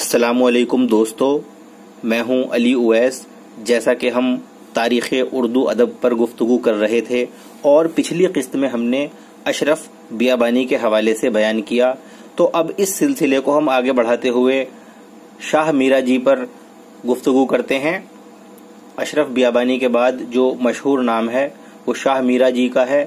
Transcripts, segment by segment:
السلام علیکم دوستو، میں ہوں علی اویس۔ جیسا کہ ہم تاریخ اردو ادب پر گفتگو کر رہے تھے اور پچھلی قسط میں ہم نے اشرف بیابانی کے حوالے سے بیان کیا، تو اب اس سلسلے کو ہم آگے بڑھاتے ہوئے شاہ میرا جی پر گفتگو کرتے ہیں۔ اشرف بیابانی کے بعد جو مشہور نام ہے وہ شاہ میرا جی کا ہے۔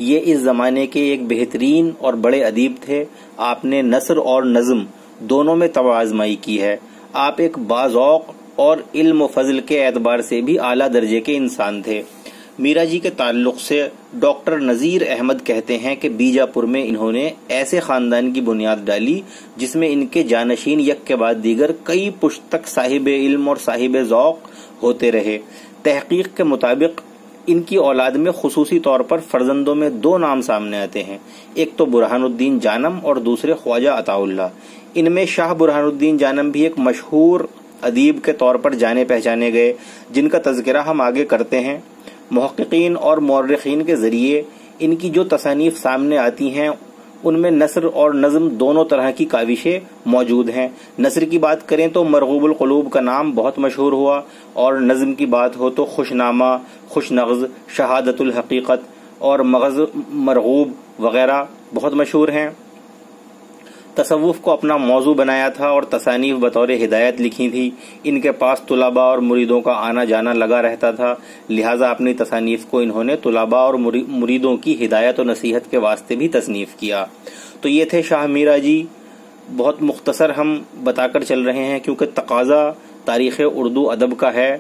یہ اس زمانے کے ایک بہترین اور بڑے ادیب تھے۔ آپ نے نثر اور نظم دونوں میں توازمائی کی ہے۔ آپ ایک باذوق اور علم و فضل کے اعتبار سے بھی اعلیٰ درجے کے انسان تھے۔ میرا جی کے تعلق سے ڈاکٹر نذیر احمد کہتے ہیں کہ بیجاپور میں انہوں نے ایسے خاندان کی بنیاد ڈالی جس میں ان کے جانشین یک کے بعد دیگر کئی پشت تک صاحب علم اور صاحب ذوق ہوتے رہے۔ تحقیق کے مطابق ان کی اولاد میں خصوصی طور پر فرزندوں میں دو نام سامنے آتے ہیں، ایک تو برہان الدین جانم اور دوسرے خواجہ عطا اللہ۔ ان میں شاہ برہان الدین جانم بھی ایک مشہور ادیب کے طور پر جانے پہچانے گئے، جن کا تذکرہ ہم آگے کرتے ہیں۔ محققین اور مورخین کے ذریعے ان کی جو تصانیف سامنے آتی ہیں ان میں نثر اور نظم دونوں طرح کی کاوشیں موجود ہیں۔ نثر کی بات کریں تو مرغوب القلوب کا نام بہت مشہور ہوا، اور نظم کی بات ہو تو خوش نامہ، خوش نغز، شہادت الحقیقت اور مغز مرغوب وغیرہ بہت مشہور ہیں۔ تصوف کو اپنا موضوع بنایا تھا اور تصانیف بطور ہدایت لکھی تھی۔ ان کے پاس طلباء اور مریدوں کا آنا جانا لگا رہتا تھا، لہٰذا اپنی تصانیف کو انہوں نے طلباء اور مریدوں کی ہدایت و نصیحت کے واسطے بھی تصنیف کیا۔ تو یہ تھے شاہ میرا جی۔ بہت مختصر ہم بتا کر چل رہے ہیں کیونکہ تقاضا تاریخ اردو ادب کا ہے،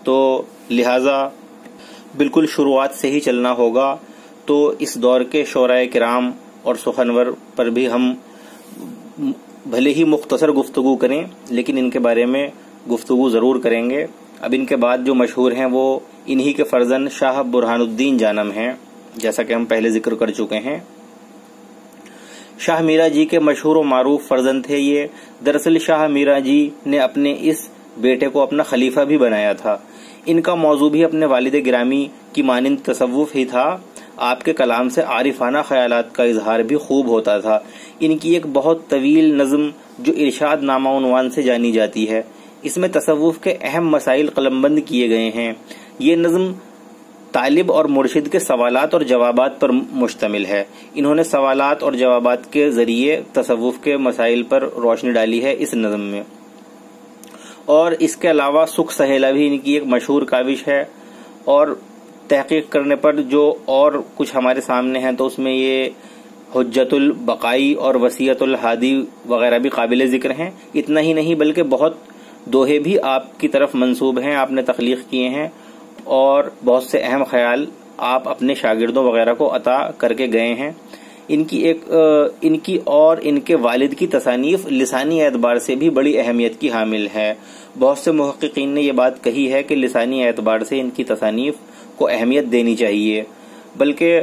تو لہٰذا بالکل شروعات سے ہی چلنا ہوگا۔ تو اس دور کے شعراء کرام اور سخنور پر بھی ہم بھلے ہی مختصر گفتگو کریں لیکن ان کے بارے میں گفتگو ضرور کریں گے۔ اب ان کے بعد جو مشہور ہیں وہ انہی کے فرزند شاہ برہان الدین جانم ہیں، جیسا کہ ہم پہلے ذکر کر چکے ہیں۔ شاہ میرا جی کے مشہور و معروف فرزند تھے یہ۔ دراصل شاہ میرا جی نے اپنے اس بیٹے کو اپنا خلیفہ بھی بنایا تھا۔ ان کا موضوع بھی اپنے والد گرامی کی مانند تصوف ہی تھا۔ آپ کے کلام سے عارفانہ خیالات کا اظہار بھی خوب ہوتا تھا۔ ان کی ایک بہت طویل نظم جو ارشاد نامہ عنوان سے جانی جاتی ہے، اس میں تصوف کے اہم مسائل قلمبند کیے گئے ہیں۔ یہ نظم طالب اور مرشد کے سوالات اور جوابات پر مشتمل ہے۔ انہوں نے سوالات اور جوابات کے ذریعے تصوف کے مسائل پر روشنی ڈالی ہے اس نظم میں۔ اور اس کے علاوہ سکھ سہیلا بھی ان کی ایک مشہور کاوش ہے، اور تحقیق کرنے پر جو اور کچھ ہمارے سامنے ہیں تو اس میں یہ حجت البقائی اور وصیت الہادی وغیرہ بھی قابل ذکر ہیں۔ اتنا ہی نہیں بلکہ بہت دوہے بھی آپ کی طرف منسوب ہیں، آپ نے تخلیق کیے ہیں، اور بہت سے اہم خیال آپ اپنے شاگردوں وغیرہ کو عطا کر کے گئے ہیں۔ ان کی اور ان کے والد کی تصانیف لسانی اعتبار سے بھی بڑی اہمیت کی حامل ہے۔ بہت سے محققین نے یہ بات کہی ہے کہ لسانی اعتبار سے ان کی تصانیف کو اہمیت دینی چاہیے، بلکہ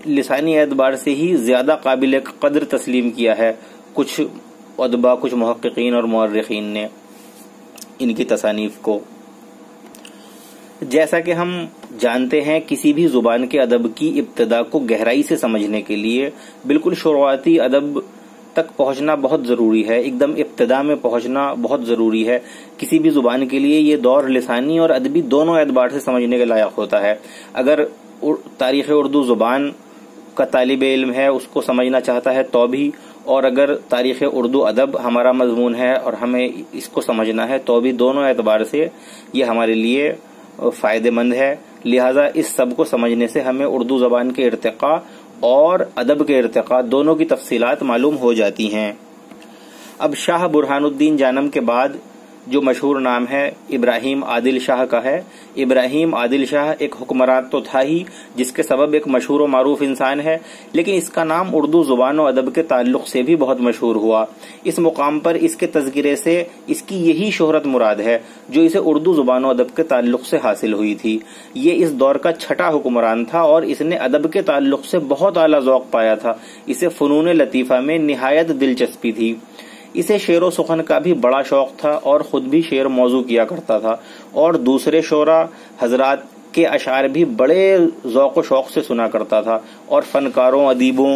لسانی اعتبار سے ہی زیادہ قابل قدر تسلیم کیا ہے کچھ ادبا، کچھ محققین اور مورخین نے ان کی تصانیف کو۔ جیسا کہ ہم جانتے ہیں کسی بھی زبان کے ادب کی ابتدا کو گہرائی سے سمجھنے کے لیے بالکل شروعاتی ادب تک پہنچنا بہت ضروری ہے، ایک دم ابتدا میں پہنچنا بہت ضروری ہے۔ کسی بھی زبان کے لیے یہ دور لسانی اور ادبی دونوں اعتبار سے سمجھنے کے لائق ہوتا ہے۔ اگر تاریخ اردو زبان کا طالب علم ہے، اس کو سمجھنا چاہتا ہے تو بھی، اور اگر تاریخ اردو ادب ہمارا مضمون ہے اور ہمیں اس کو سمجھنا ہے تو بھی، دونوں اعتبار سے یہ ہمارے لیے فائدہ مند ہے۔ لہٰذا اس سب کو سمجھنے سے ہمیں اردو زبان کے ارتقاء اور ادب کے ارتقاء دونوں کی تفصیلات معلوم ہو جاتی ہیں۔ اب شاہ برہان الدین جانم کے بعد جو مشہور نام ہے ابراہیم عادل شاہ کا ہے۔ ابراہیم عادل شاہ ایک حکمران تو تھا ہی، جس کے سبب ایک مشہور و معروف انسان ہے، لیکن اس کا نام اردو زبان و ادب کے تعلق سے بھی بہت مشہور ہوا۔ اس مقام پر اس کے تذکرے سے اس کی یہی شہرت مراد ہے جو اسے اردو زبان و ادب کے تعلق سے حاصل ہوئی تھی۔ یہ اس دور کا چھٹا حکمران تھا اور اس نے ادب کے تعلق سے بہت اعلیٰ ذوق پایا تھا۔ اسے فنون لطیفہ میں نہایت دلچسپی تھی۔ اسے شعر و سخن کا بھی بڑا شوق تھا اور خود بھی شعر موضوع کیا کرتا تھا، اور دوسرے شعراء حضرات کے اشعار بھی بڑے ذوق و شوق سے سنا کرتا تھا، اور فنکاروں، ادیبوں